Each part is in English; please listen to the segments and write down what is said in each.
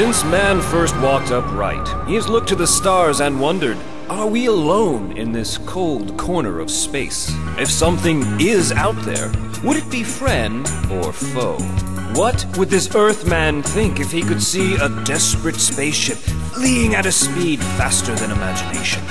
Since man first walked upright, he has looked to the stars and wondered, are we alone in this cold corner of space? If something is out there, would it be friend or foe? What would this Earthman think if he could see a desperate spaceship fleeing at a speed faster than imagination?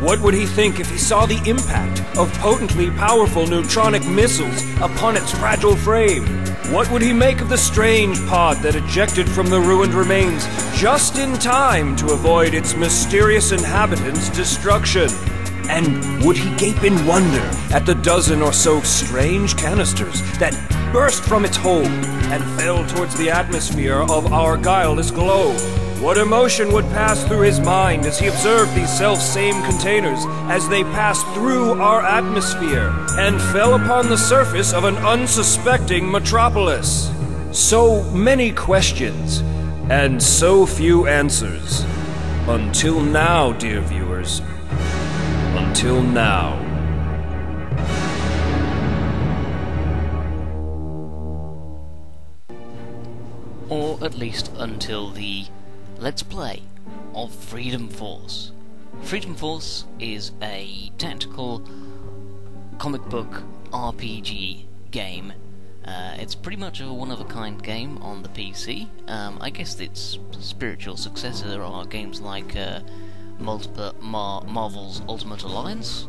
What would he think if he saw the impact of potently powerful neutronic missiles upon its fragile frame? What would he make of the strange pod that ejected from the ruined remains just in time to avoid its mysterious inhabitants' destruction? And would he gape in wonder at the dozen or so strange canisters that burst from its hold and fell towards the atmosphere of our guileless globe? What emotion would pass through his mind as he observed these self-same containers as they passed through our atmosphere and fell upon the surface of an unsuspecting metropolis? So many questions and so few answers. Until now, dear viewers. Until now. Or at least until the Let's Play of Freedom Force. Freedom Force is a tactical comic book RPG game. It's pretty much a one-of-a-kind game on the PC. I guess its spiritual successor are games like Marvel's Ultimate Alliance,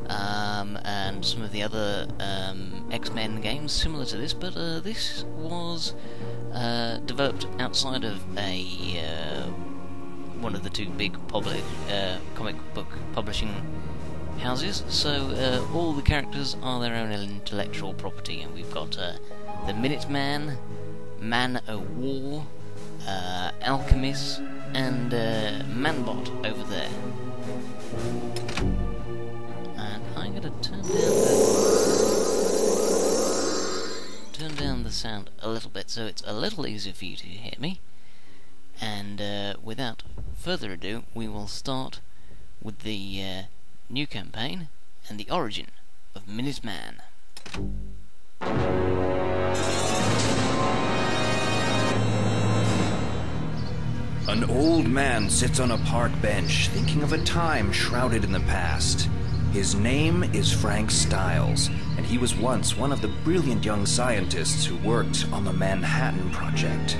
and some of the other X-Men games similar to this, but this was developed outside of one of the two big comic book publishing houses, so all the characters are their own intellectual property, and we've got the Minuteman, Man-O-War, Alchemist, and Manbot over there. And I'm going to turn down the sound a little bit so it's a little easier for you to hear me. And without further ado, we will start with the new campaign and the origin of Minuteman. An old man sits on a park bench, thinking of a time shrouded in the past. His name is Frank Stiles, and he was once one of the brilliant young scientists who worked on the Manhattan Project.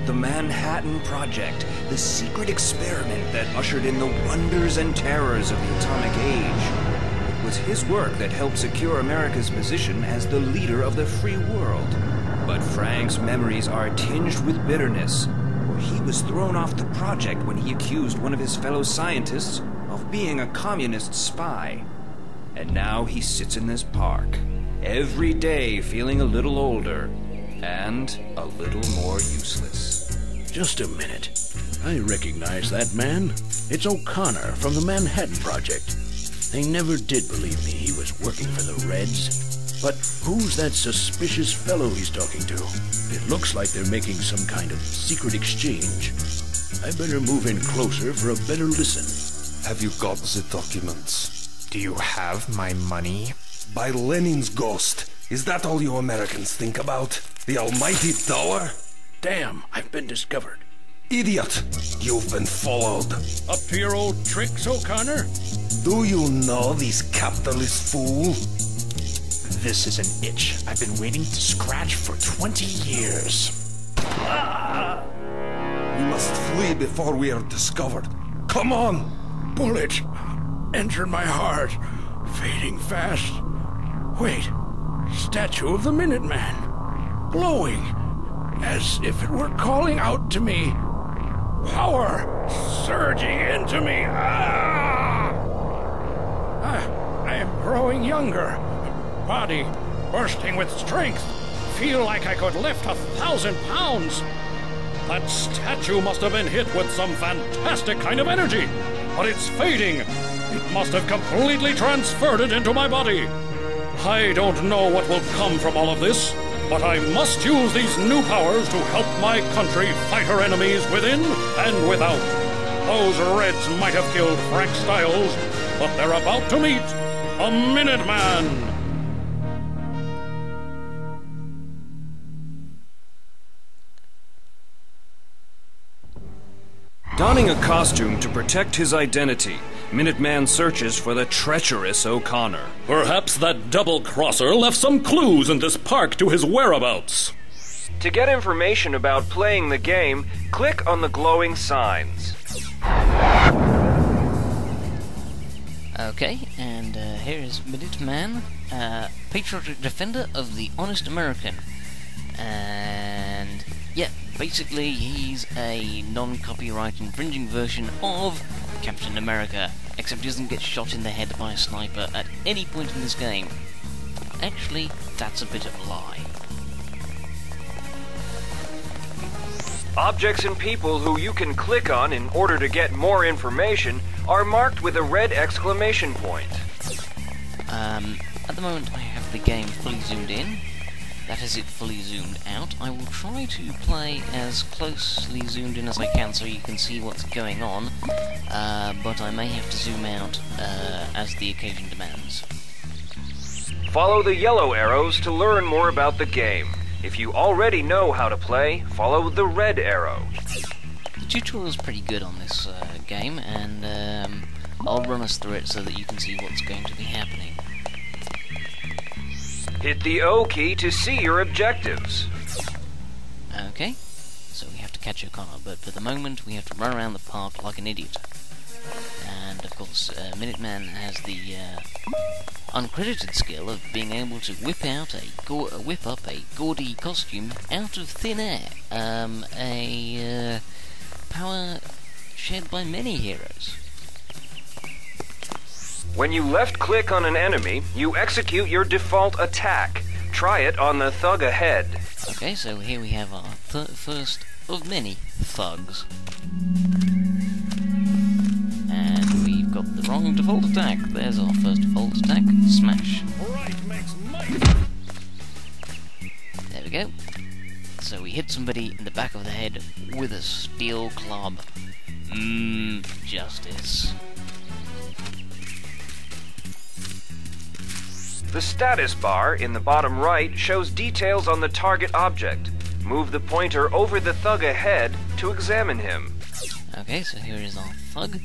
The Manhattan Project, the secret experiment that ushered in the wonders and terrors of the atomic age. It was his work that helped secure America's position as the leader of the free world. But Frank's memories are tinged with bitterness. He was thrown off the project when he accused one of his fellow scientists of being a communist spy. And now he sits in this park, every day feeling a little older and a little more useless. Just a minute. I recognize that man. It's O'Connor from the Manhattan Project. They never did believe me he was working for the Reds. But who's that suspicious fellow he's talking to? It looks like they're making some kind of secret exchange. I better move in closer for a better listen. Have you got the documents? Do you have my money? By Lenin's ghost. Is that all you Americans think about? The almighty dollar? Damn, I've been discovered. Idiot! You've been followed. Up to your old tricks, O'Connor? Do you know this capitalist fool? This is an itch I've been waiting to scratch for 20 years. We must flee before we are discovered. Come on! Bullet entered my heart, fading fast. Wait, statue of the Minuteman, glowing, as if it were calling out to me. Power surging into me. I am growing younger. Body bursting with strength. Feel like I could lift 1,000 pounds. That statue must have been hit with some fantastic kind of energy. But it's fading. It must have completely transferred it into my body. I don't know what will come from all of this, but I must use these new powers to help my country fight her enemies within and without. Those Reds might have killed Frank Stiles, but they're about to meet a Minuteman. Donning a costume to protect his identity, Minuteman searches for the treacherous O'Connor. Perhaps that double-crosser left some clues in this park to his whereabouts. To get information about playing the game, click on the glowing signs. Okay, and here is Minuteman, patriotic defender of the honest American. And yeah, basically he's a non-copyright infringing version of Captain America, except he doesn't get shot in the head by a sniper at any point in this game. Actually, that's a bit of a lie. Objects and people who you can click on in order to get more information are marked with a red exclamation point. At the moment I have the game fully zoomed in. That is it fully zoomed out. I will try to play as closely zoomed in as I can so you can see what's going on, but I may have to zoom out as the occasion demands. Follow the yellow arrows to learn more about the game. If you already know how to play, follow the red arrow. The tutorial is pretty good on this game, and I'll run us through it so that you can see what's going to be happening. Hit the O key to see your objectives. Okay, so we have to catch O'Connor, but for the moment we have to run around the park like an idiot. And of course, Minuteman has the uncredited skill of being able to whip up a gaudy costume out of thin air. A power shared by many heroes. When you left-click on an enemy, you execute your default attack. Try it on the thug ahead. Okay, so here we have our first of many thugs. And we've got the wrong default attack. There's our first default attack. Smash. Right makes might. There we go. So we hit somebody in the back of the head with a steel club. Justice. The status bar in the bottom right shows details on the target object. Move the pointer over the thug ahead to examine him. Okay, so here is our thug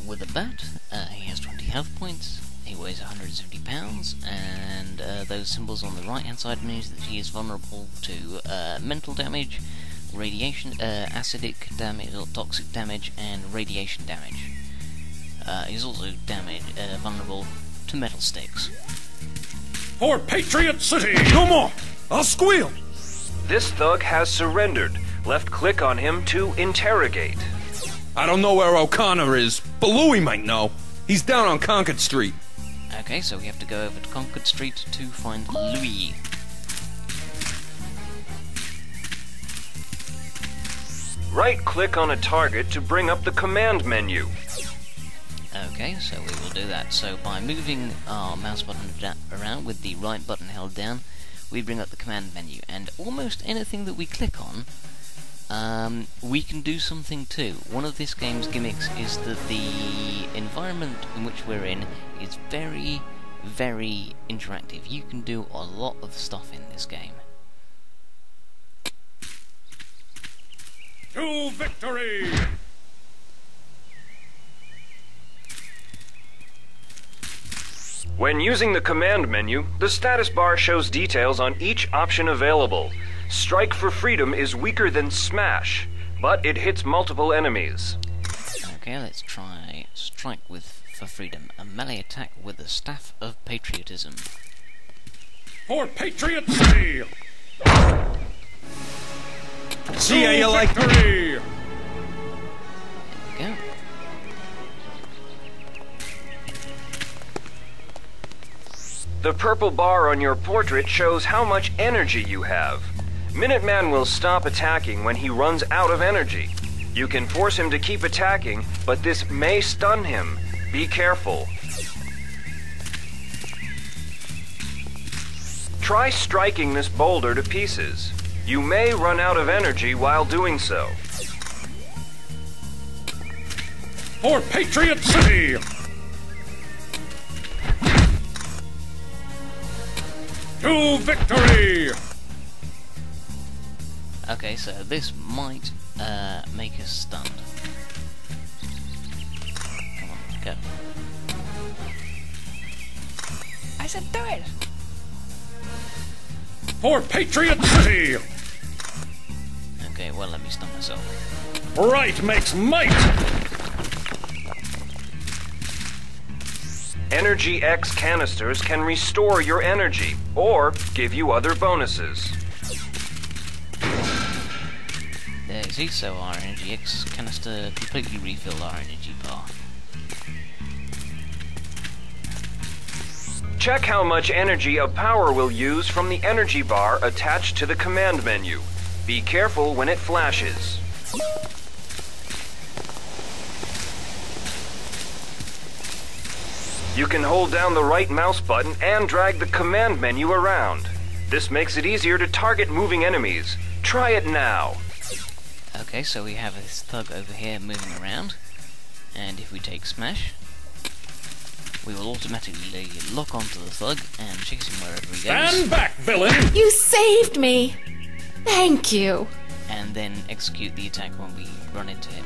with a bat. He has 20 health points, he weighs 170 pounds, and those symbols on the right hand side means that he is vulnerable to mental damage, radiation, acidic damage, or toxic damage, and radiation damage. He's also vulnerable to metal sticks. For Patriot City! No more! I'll squeal! This thug has surrendered. Left-click on him to interrogate. I don't know where O'Connor is, but Louis might know. He's down on Concord Street. Okay, so we have to go over to Concord Street to find Louis. Right-click on a target to bring up the command menu. Okay, so we will do that. So by moving our mouse button around with the right button held down, we bring up the command menu, and almost anything that we click on, we can do something too. One of this game's gimmicks is that the environment in which we're in is very, very interactive. You can do a lot of stuff in this game. To victory! When using the command menu, the status bar shows details on each option available. Strike for freedom is weaker than smash, but it hits multiple enemies. Okay, let's try strike for freedom, a melee attack with the staff of patriotism. For Patriot City! See how you like victory! There we go. The purple bar on your portrait shows how much energy you have. Minuteman will stop attacking when he runs out of energy. You can force him to keep attacking, but this may stun him. Be careful. Try striking this boulder to pieces. You may run out of energy while doing so. For Patriot City! To victory! Okay, so this might make us stunned. Go. I said do it! For Patriot City! Okay, well, let me stun myself. Right makes might! Energy X canisters can restore your energy, or give you other bonuses. There you see, so our Energy X canister completely refilled our energy bar. Check how much energy a power will use from the energy bar attached to the command menu. Be careful when it flashes. You can hold down the right mouse button and drag the command menu around. This makes it easier to target moving enemies. Try it now. Okay, so we have this thug over here moving around, and if we take smash, we will automatically lock onto the thug and chase him wherever he goes. Stand back, villain! You saved me! Thank you! And then execute the attack when we run into him.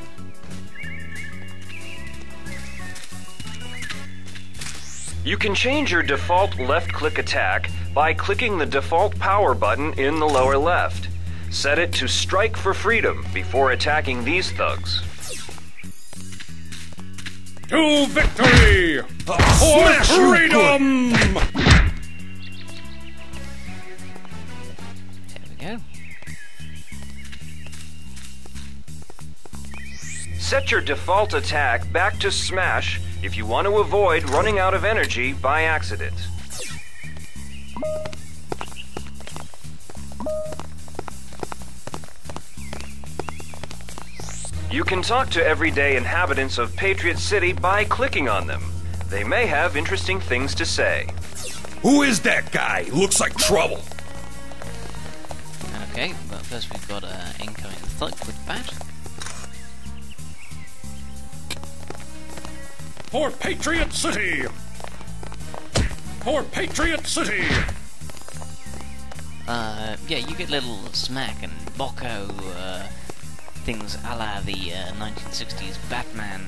You can change your default left-click attack by clicking the default power button in the lower left. Set it to strike for freedom before attacking these thugs. To victory! For freedom! There we go. Set your default attack back to smash if you want to avoid running out of energy by accident. You can talk to everyday inhabitants of Patriot City by clicking on them. They may have interesting things to say. Who is that guy? Looks like trouble. Okay, but first we've got incoming thug with bat. For Patriot City! For Patriot City! Yeah, you get little smack and bocco things a la the 1960s Batman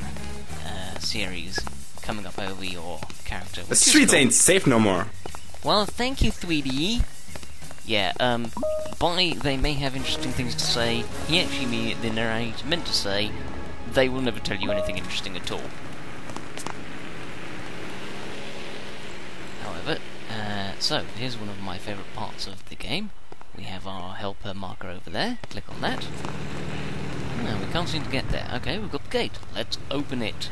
series coming up over your character. The streets ain't safe no more. Well, thank you, 3D. Yeah, Bonnie, they may have interesting things to say. He actually, the narrator, meant to say, they will never tell you anything interesting at all. However, so, here's one of my favourite parts of the game. We have our helper marker over there. Click on that. No, we can't seem to get there. Okay, we've got the gate. Let's open it.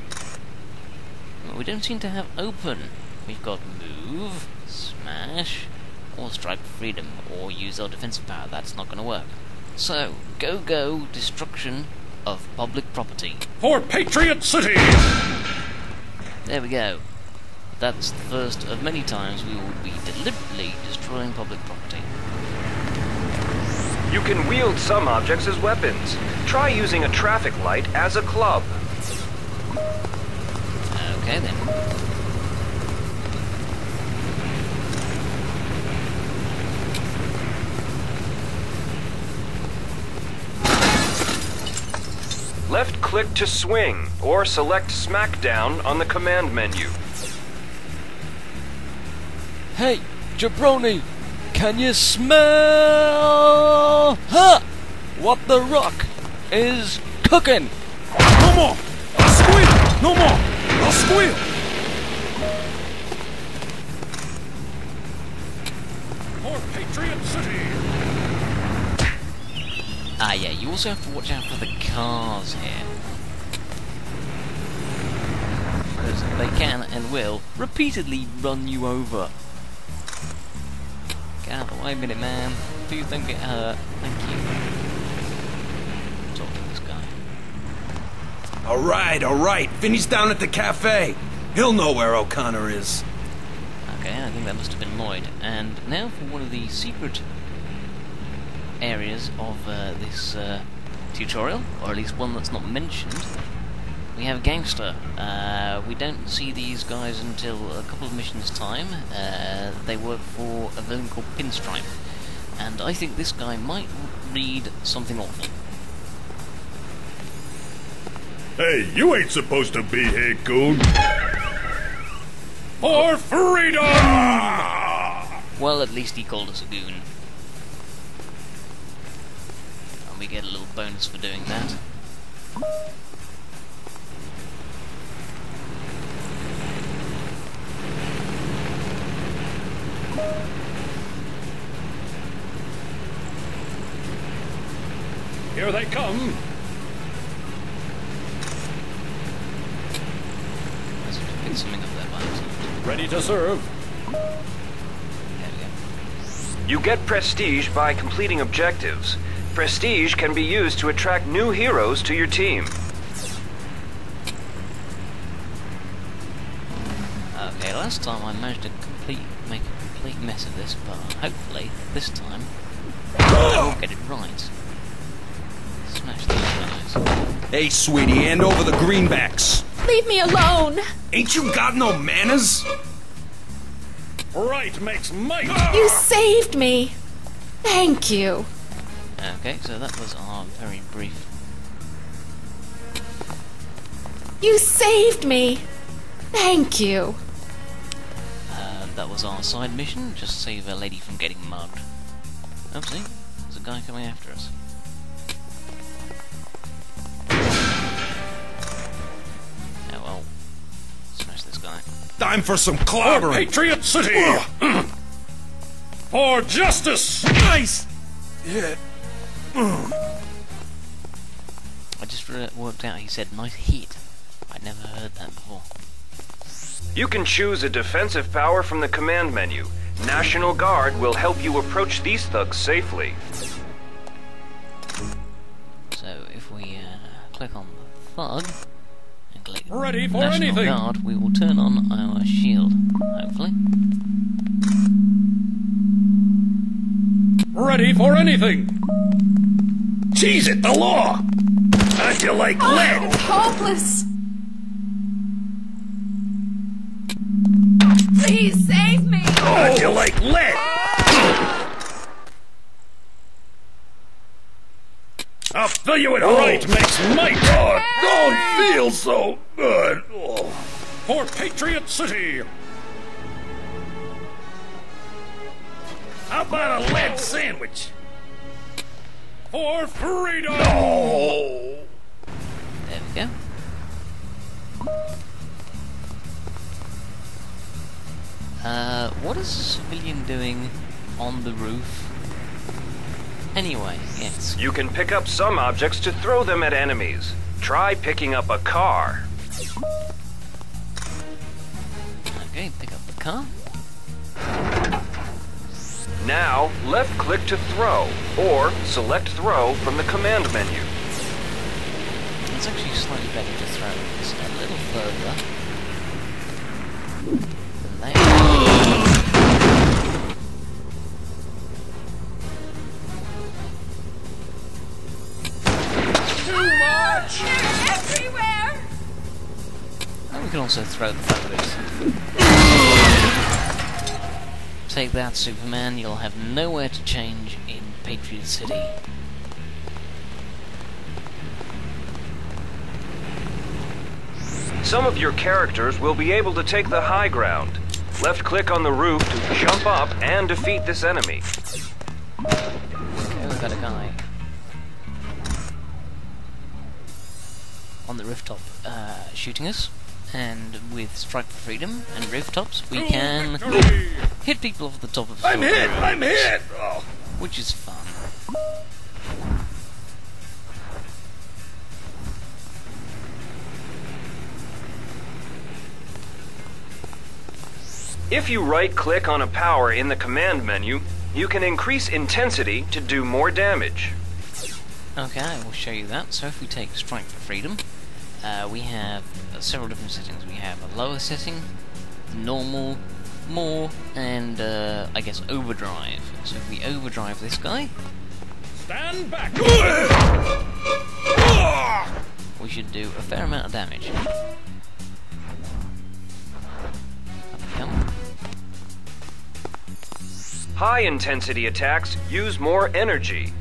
Well, we don't seem to have open. We've got move, smash, or strike for freedom, or use our defensive power. That's not going to work. So, go, destruction of public property. For Patriot City! There we go. That's the first of many times we will be deliberately destroying public property. You can wield some objects as weapons. Try using a traffic light as a club. Okay then. Left click to swing, or select smackdown on the command menu. Hey, jabroni, can you smell what the rock is cooking? No more! I'll squeal! No more! I'll squeal! For Patriot City! Ah yeah, you also have to watch out for the cars here. Because they can and will repeatedly run you over. Get out of the way, Minuteman. Please don't get hurt. Thank you. Talk to this guy. Alright. Finney's down at the cafe. He'll know where O'Connor is. Okay, I think that must have been Lloyd. And now for one of the secret areas of this tutorial, or at least one that's not mentioned. We have Gangster. We don't see these guys until a couple of missions time. They work for a villain called Pinstripe, and I think this guy might read something awful. Hey, you ain't supposed to be here, goon. For freedom! Well, at least he called us a goon. And we get a little bonus for doing that. Here they come. Let's pick something up there by accident. Ready to serve. There we go. You get prestige by completing objectives. Prestige can be used to attract new heroes to your team. Okay, last time I managed to make a complete mess of this, but hopefully this time I will get it right. Smash those guys. Hey, sweetie, hand over the greenbacks. Leave me alone! Ain't you got no manners? Right makes might. You saved me! Thank you. Okay, so that was our very brief. You saved me! Thank you. That was our side mission, just save a lady from getting mugged. Oopsie, there's a guy coming after us. Oh well, smash this guy. Time for some For clobbering. Patriot City! For justice! Nice! Yeah. I just worked out he said nice hit. I'd never heard that before. You can choose a defensive power from the command menu. National Guard will help you approach these thugs safely. So if we click on the thug and click Ready for National anything. Guard, we will turn on our shield, hopefully. Ready for anything! Cheese it, the law! How'd you like lead? It's hopeless! Please save me! How'd you like lead? I'll fill you with right makes might! Oh, don't feel so good! Oh. For Patriot City! How about a lead sandwich? For freedom! No! There we go. What is a civilian doing on the roof? Anyway, yes. You can pick up some objects to throw them at enemies. Try picking up a car. Okay, pick up the car. Now, left-click to throw, or select throw from the command menu. It's actually slightly better to throw this a little further than that. Too much! They're everywhere! And we can also throw the photos. Take that, Superman. You'll have nowhere to change in Patriot City. Some of your characters will be able to take the high ground. Left-click on the roof to jump up and defeat this enemy. Okay, we've got a guy on the rooftop shooting us. And with Strike for Freedom and rooftops, we can hit people off the top of the I'm hit! I'm hit! Oh. which is fun. If you right-click on a power in the command menu, you can increase intensity to do more damage. Okay, I will show you that. So if we take Strike for Freedom, we have several different settings. We have a lower setting, normal, more, and I guess overdrive. So if we overdrive this guy, Stand back! we should do a fair amount of damage. Up we come. High-intensity attacks use more energy.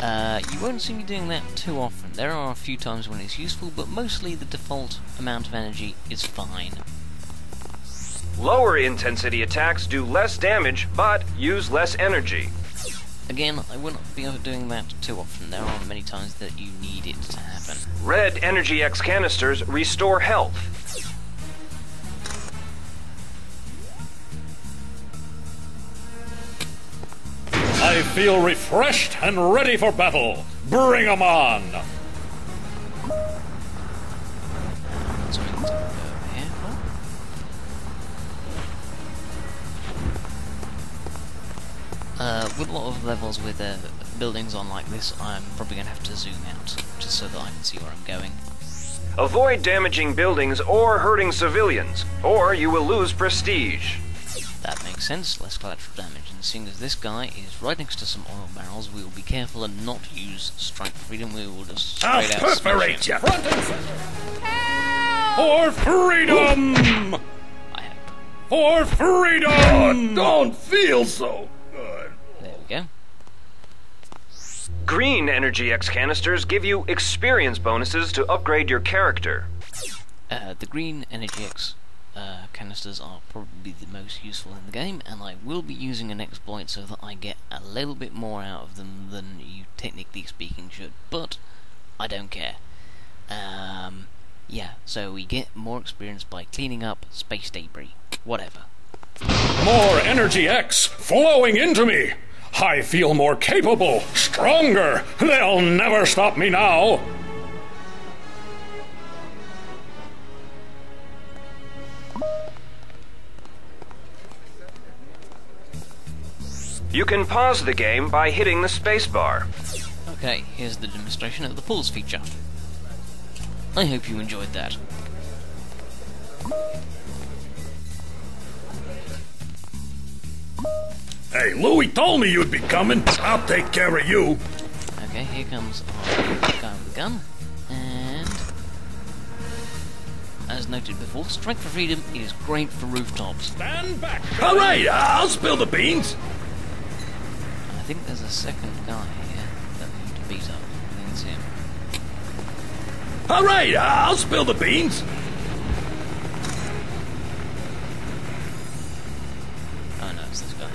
You won't see me doing that too often. There are a few times when it's useful, but mostly the default amount of energy is fine. Lower intensity attacks do less damage, but use less energy. Again, I will not be doing that too often. There are many times that you need it to happen. Red Energy X canisters restore health. I feel refreshed and ready for battle. Bring 'em on! So we can go over here. With a lot of levels with buildings on like this, I'm probably going to have to zoom out, just so that I can see where I'm going. Avoid damaging buildings or hurting civilians, or you will lose prestige. That makes sense, less collateral damage, and seeing as this guy is right next to some oil barrels, we will be careful and not use Strike Freedom, we will just straight out perforate smash you! For freedom! I hope. For freedom! Don't feel so good. There we go. Green Energy X canisters give you experience bonuses to upgrade your character. The green Energy X canisters are probably the most useful in the game, and I will be using an exploit so that I get a little bit more out of them than you technically speaking should, but I don't care. Yeah, so we get more experience by cleaning up space debris. Whatever. More Energy X flowing into me! I feel more capable, stronger! They'll never stop me now! You can pause the game by hitting the spacebar. Okay, here's the demonstration of the pause feature. I hope you enjoyed that. Hey, Louie told me you'd be coming. I'll take care of you. Okay, here comes our guy with the gun, and as noted before, Strike for Freedom is great for rooftops. Stand back! All right, I'll spill the beans. I think there's a second guy here that we need to beat up. I think it's him. All right, I'll spill the beans. Oh no, it's this guy.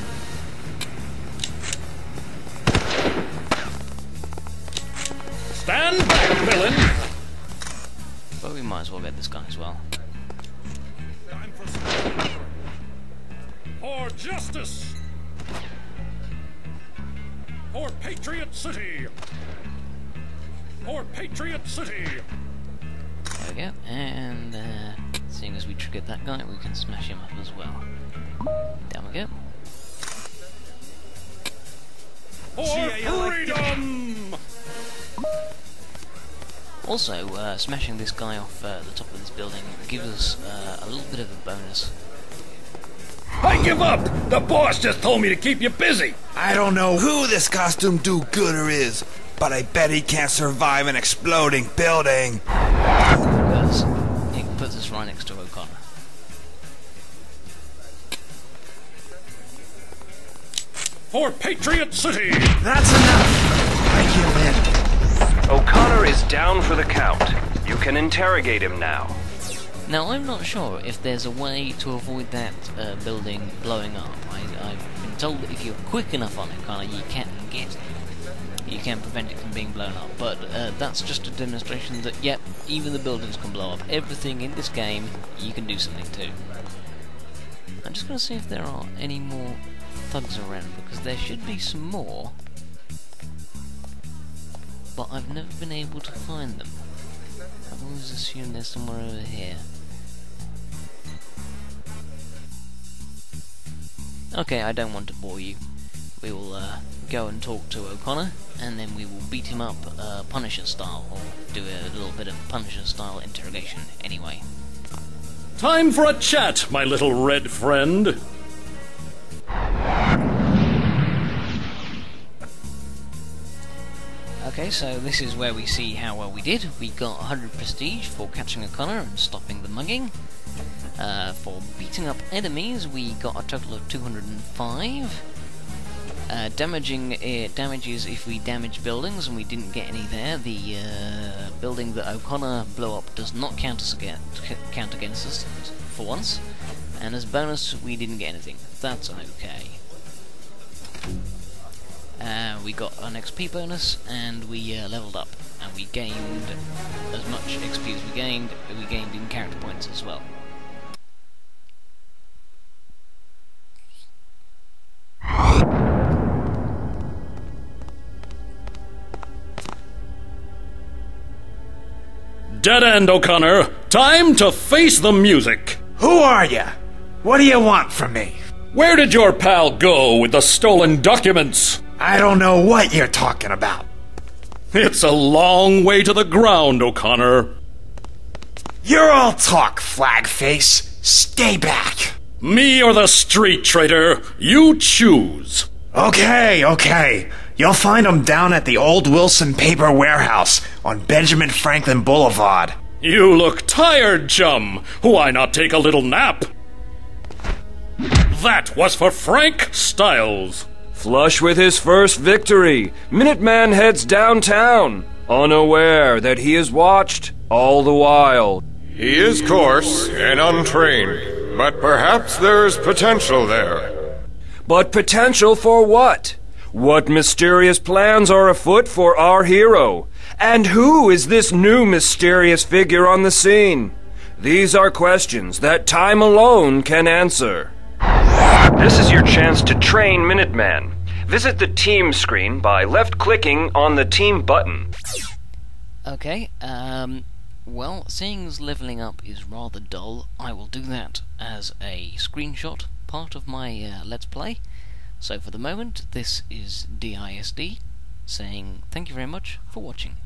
Stand back, villain! But we might as well get this guy as well. Time for justice! For Patriot City! For Patriot City! There we go, and seeing as we triggered that guy, we can smash him up as well. Down we go. For freedom! Also, smashing this guy off the top of this building gives us a little bit of a bonus. I give up! The boss just told me to keep you busy! I don't know who this costume do-gooder is, but I bet he can't survive an exploding building. Because it puts us right next to O'Connor. For Patriot City! That's enough! I give in. O'Connor is down for the count. You can interrogate him now. Now, I'm not sure if there's a way to avoid that building blowing up. I've been told that if you're quick enough on O'Connor, you can prevent it from being blown up. But that's just a demonstration that, yep, even the buildings can blow up. Everything in this game, you can do something to. I'm just going to see if there are any more thugs around, because there should be some more. But I've never been able to find them. I've always assumed they're somewhere over here. Okay, I don't want to bore you. We will go and talk to O'Connor, and then we will beat him up Punisher style, or do a little bit of Punisher style interrogation anyway. Time for a chat, my little red friend. Okay, so this is where we see how well we did. We got 100 prestige for catching O'Connor and stopping the mugging. For beating up enemies, we got a total of 205. Damages if we damage buildings, and we didn't get any there. The building that O'Connor blew up does not count against us for once, and as a bonus we didn't get anything. That's okay. We got an XP bonus, and we leveled up, and we gained as much XP as we gained in character points as well. Dead end, O'Connor. Time to face the music. Who are you? What do you want from me? Where did your pal go with the stolen documents? I don't know what you're talking about. It's a long way to the ground, O'Connor. You're all talk, Flagface. Stay back. Me or the street traitor, you choose. Okay. You'll find them down at the old Wilson Paper Warehouse on Benjamin Franklin Boulevard. You look tired, chum. Why not take a little nap? That was for Frank Styles. Flush with his first victory, Minuteman heads downtown, unaware that he is watched all the while. He is coarse and untrained, but perhaps there is potential there. But potential for what? What mysterious plans are afoot for our hero? And who is this new mysterious figure on the scene? These are questions that time alone can answer. This is your chance to train Minuteman. Visit the team screen by left-clicking on the team button. Okay, well, seeing as leveling up is rather dull, I will do that as a screenshot part of my Let's Play. So for the moment, this is DISD, saying thank you very much for watching.